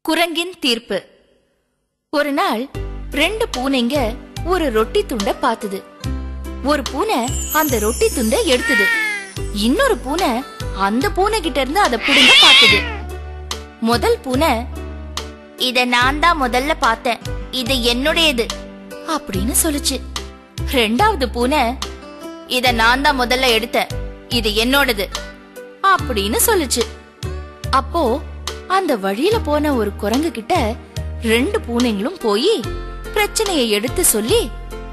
குரங்கின் தீர்ப்பு. ஒரு நாள் ரெண்டு பூனைங்க ஒரு ரொட்டி துண்ட பார்த்தது. ஒரு பூனை அந்த ரொட்டி துண்ட எடுத்தது. இன்னொரு பூனை அந்த பூனை கிட்ட இருந்து அதை பிடுங்க பார்த்தது. முதல் பூனை, இத நான் தான் முதல்ல பார்த்தேன், இது என்னுடையது அப்படின்னு சொல்லுச்சு. ரெண்டாவது பூனை, இத நான் தான் முதல்ல எடுத்தேன், இது என்னோடது அப்படின்னு சொல்லுச்சு. அப்போ அந்த வழியில போன ஒரு குரங்கு கிட்ட ரெண்டு பூனைங்களும் போய் பிரச்சனையை எடுத்து சொல்லி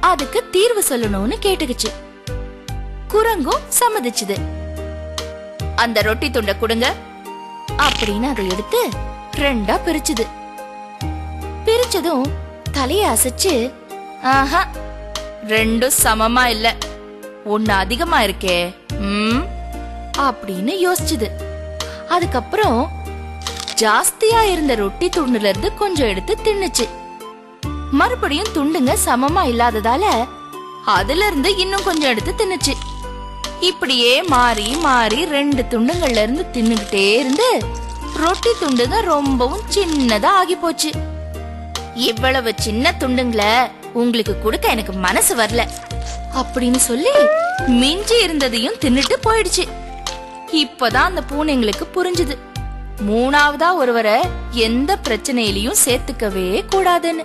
அதுக்கு தீர்வு சொல்லணும்னு கேட்டுக்குச்சு. குரங்கும் சம்மதிச்சுது. அந்த ரொட்டி துண்ட கொடுங்க அப்படின்னு அதை எடுத்து ரெண்டா பிரிச்சுது. பிரிச்சதும் தலைய அசைச்சு, ஆஹா, ரெண்டும் சமமா இல்ல, ஒன்னு அதிகமா இருக்கே அப்படின்னு யோசிச்சுது. அதுக்கப்புறம் ஜாஸ்தியா இருந்த ரொட்டி துண்டுல இருந்து கொஞ்சம் எடுத்து தின்னுச்சு. மறுபடியும் துண்டுங்க சமமா இல்லாததால அதுல இருந்து இன்னும் கொஞ்சம் எடுத்து தின்னுச்சு. இப்படியே மாறி மாறி ரெண்டு துண்டுங்கள்ல இருந்து தின்னுகிட்டே இருந்து ரொட்டி துண்டுங்க ரொம்பவும் சின்னதா ஆகி போச்சு. இவ்வளவு சின்ன துண்டுங்களை உங்களுக்கு கொடுக்க எனக்கு மனசு வரல அப்படின்னு சொல்லி மிஞ்சி இருந்ததையும் தின்னுட்டு போயிடுச்சு. இப்பதான் அந்த பூனைங்களுக்கு புரிஞ்சுது, மூணாவதா ஒருவரை எந்த பிரச்சனையிலையும் சேர்த்துக்கவே கூடாதுன்னு.